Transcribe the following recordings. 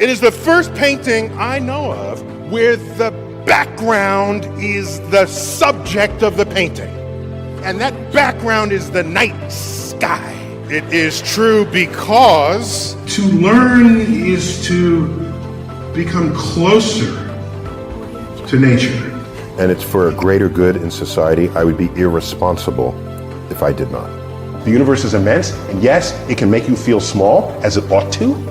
It is the first painting I know of where the background is the subject of the painting. And that background is the night sky. It is true because to learn is to become closer to nature. And it's for a greater good in society. I would be irresponsible if I did not. The universe is immense, and yes, it can make you feel small, as it ought to.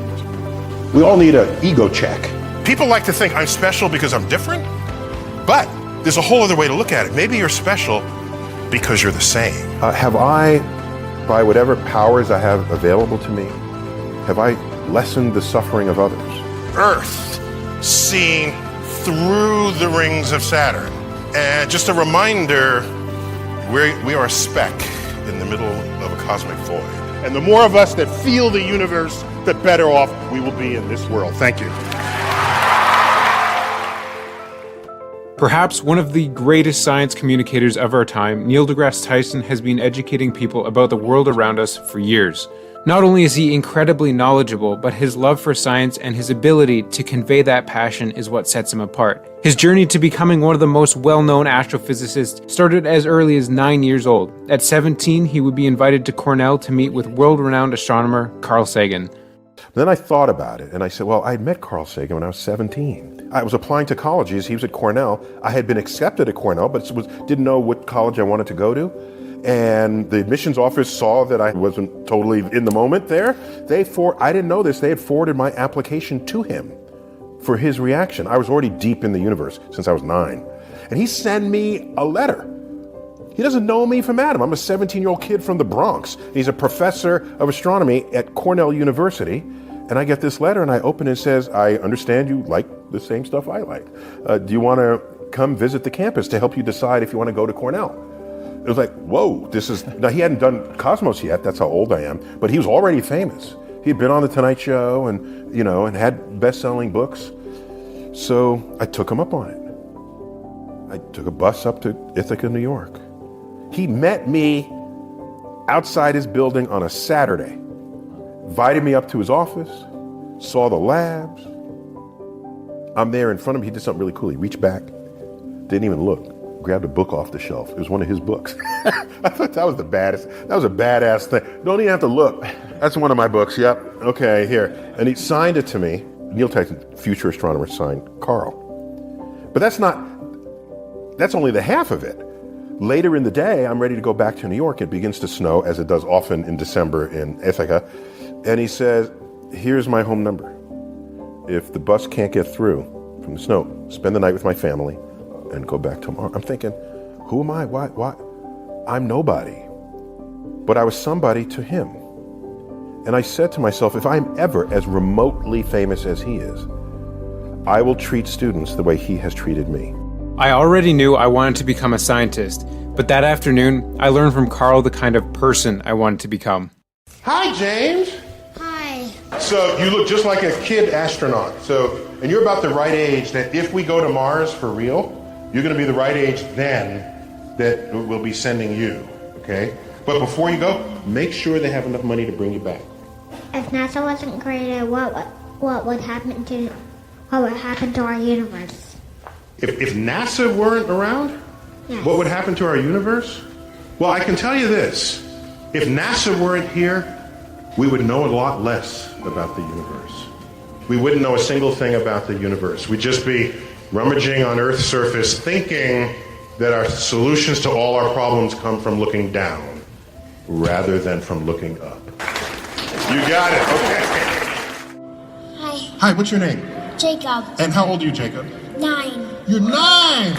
We all need an ego check. People like to think I'm special because I'm different, but there's a whole other way to look at it. Maybe you're special because you're the same. Have I, by whatever powers I have available to me, have I lessened the suffering of others? Earth seen through the rings of Saturn. And just a reminder, we are a speck in the middle of a cosmic void. And the more of us that feel the universe, the better off we will be in this world. Thank you. Perhaps one of the greatest science communicators of our time, Neil deGrasse Tyson has been educating people about the world around us for years. Not only is he incredibly knowledgeable, but his love for science and his ability to convey that passion is what sets him apart. His journey to becoming one of the most well-known astrophysicists started as early as 9 years old. At 17, he would be invited to Cornell to meet with world-renowned astronomer Carl Sagan. Then I thought about it, and I said, well, I had met Carl Sagan when I was 17. I was applying to colleges. He was at Cornell. I had been accepted at Cornell, but didn't know what college I wanted to go to. And the admissions office saw that I wasn't totally in the moment there. I didn't know this, they had forwarded my application to him for his reaction. I was already deep in the universe since I was 9. And he sent me a letter. He doesn't know me from Adam. I'm a 17-year-old kid from the Bronx. He's a professor of astronomy at Cornell University. And I get this letter and I open it and it says, I understand you like the same stuff I like. Do you want to come visit the campus to help you decide if you want to go to Cornell? It was like, whoa, now he hadn't done Cosmos yet, that's how old I am, but he was already famous. He had been on The Tonight Show and had best-selling books. So I took him up on it. I took a bus up to Ithaca, New York. He met me outside his building on a Saturday, invited me up to his office, saw the labs. I'm there in front of him, he did something really cool. He reached back, didn't even look. Grabbed a book off the shelf. It was one of his books. I thought that was a badass thing. Don't even have to look. That's one of my books, yep. Okay, here. And he signed it to me. Neil Tyson, future astronomer, signed Carl. But that's only the half of it. Later in the day, I'm ready to go back to New York. It begins to snow, as it does often in December in Ithaca. And he says, here's my home number. If the bus can't get through from the snow, spend the night with my family and go back tomorrow. I'm thinking, who am I? Why? I'm nobody. But I was somebody to him. And I said to myself, if I'm ever as remotely famous as he is, I will treat students the way he has treated me. I already knew I wanted to become a scientist, but that afternoon, I learned from Carl the kind of person I wanted to become. Hi, James. Hi. So you look just like a kid astronaut. And you're about the right age that if we go to Mars for real, you're going to be the right age then that we'll be sending you, okay? But before you go, make sure they have enough money to bring you back. If NASA wasn't created, what would happen to our universe? If NASA weren't around, Yes. What would happen to our universe? Well, I can tell you this. If NASA weren't here, we would know a lot less about the universe. We wouldn't know a single thing about the universe. We'd just be rummaging on Earth's surface, thinking that our solutions to all our problems come from looking down rather than from looking up. You got it, okay. Hi. Hi, what's your name? Jacob. And how old are you, Jacob? 9. You're 9!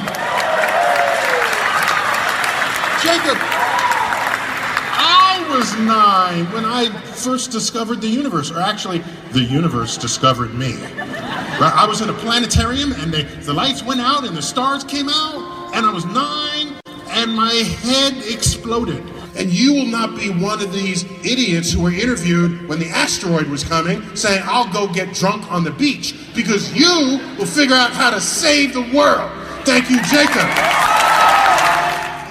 Jacob, I was 9 when I first discovered the universe, or actually, the universe discovered me. I was in a planetarium and the lights went out and the stars came out, and I was 9 and my head exploded. And you will not be one of these idiots who were interviewed when the asteroid was coming saying, I'll go get drunk on the beach, because you will figure out how to save the world. Thank you, Jacob.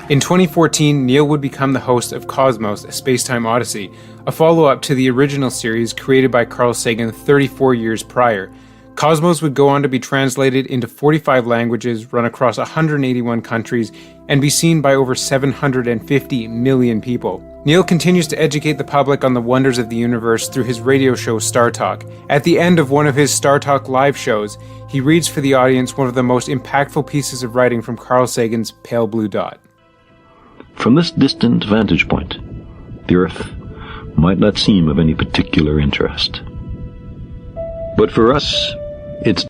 In 2014, Neil would become the host of Cosmos, A Space-Time Odyssey, a follow-up to the original series created by Carl Sagan 34 years prior. Cosmos would go on to be translated into 45 languages, run across 181 countries, and be seen by over 750 million people. Neil continues to educate the public on the wonders of the universe through his radio show Star Talk. At the end of one of his Star Talk live shows, he reads for the audience one of the most impactful pieces of writing from Carl Sagan's Pale Blue Dot. From this distant vantage point, the Earth might not seem of any particular interest. But for us, it's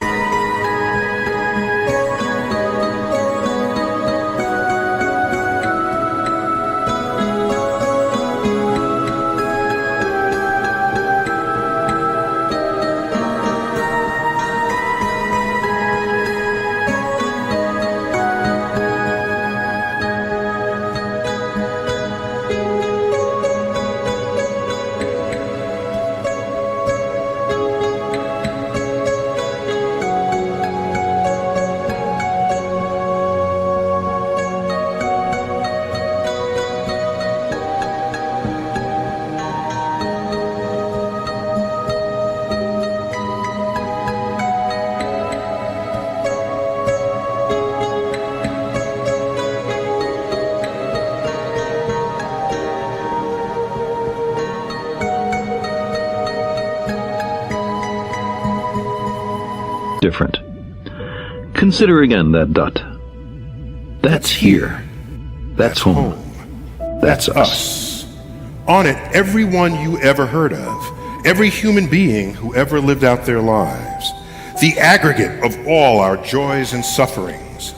different. Consider again that dot. That's here. That's home. That's us. On it, everyone you ever heard of, every human being who ever lived out their lives, the aggregate of all our joys and sufferings.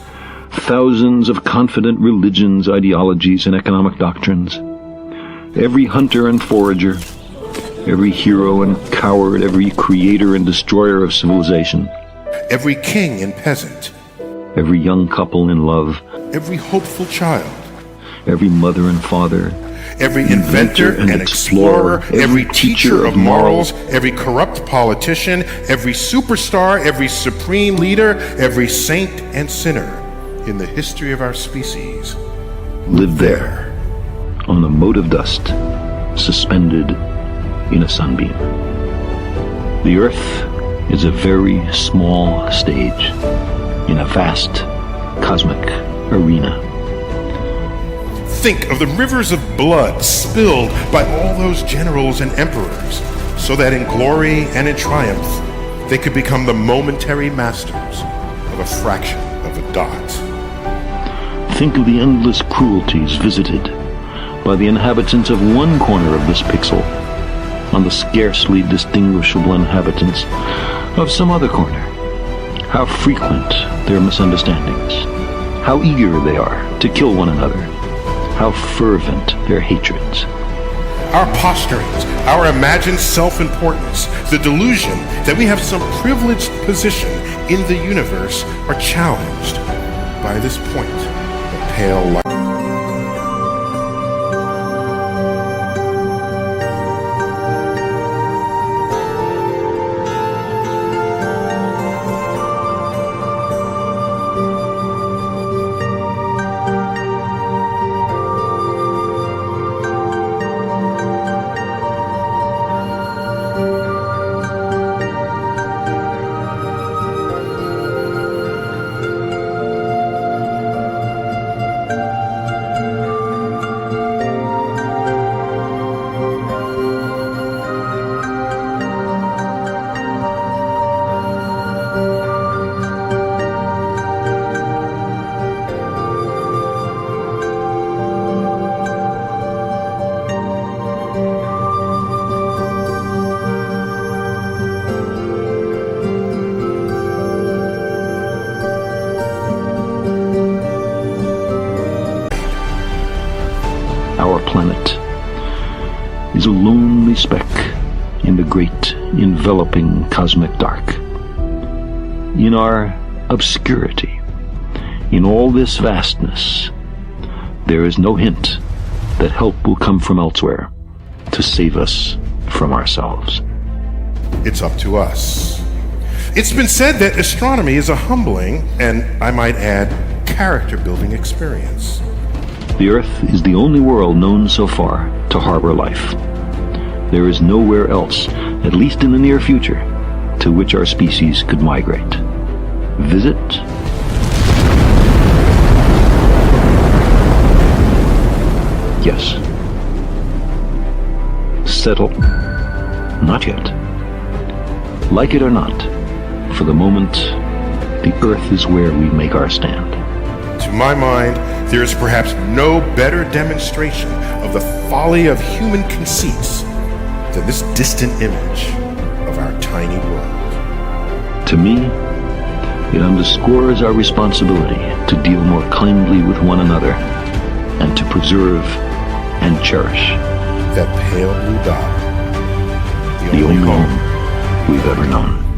Thousands of confident religions, ideologies, and economic doctrines. Every hunter and forager, every hero and coward, every creator and destroyer of civilization. Every king and peasant. Every young couple in love. Every hopeful child. Every mother and father. Every inventor and explorer, every teacher of morals, every corrupt politician, every superstar, every supreme leader, every saint and sinner in the history of our species lived there, on a mote of dust, suspended in a sunbeam. The Earth is a very small stage in a vast cosmic arena. Think of the rivers of blood spilled by all those generals and emperors, so that in glory and in triumph, they could become the momentary masters of a fraction of a dot. Think of the endless cruelties visited by the inhabitants of one corner of this pixel on the scarcely distinguishable inhabitants of some other corner. How frequent their misunderstandings, how eager they are to kill one another, how fervent their hatreds. Our posturings, our imagined self-importance, the delusion that we have some privileged position in the universe are challenged by this point of pale light. Our planet is a lonely speck in the great enveloping cosmic dark. In our obscurity, in all this vastness, there is no hint that help will come from elsewhere to save us from ourselves. It's up to us. It's been said that astronomy is a humbling, and I might add, character-building experience. The Earth is the only world known so far to harbor life. There is nowhere else, at least in the near future, to which our species could migrate. Visit? Yes. Settle? Not yet. Like it or not, for the moment, the Earth is where we make our stand. To my mind, there is perhaps no better demonstration of the folly of human conceits than this distant image of our tiny world. To me, it underscores our responsibility to deal more kindly with one another and to preserve and cherish That pale blue dot, the only home we've ever known.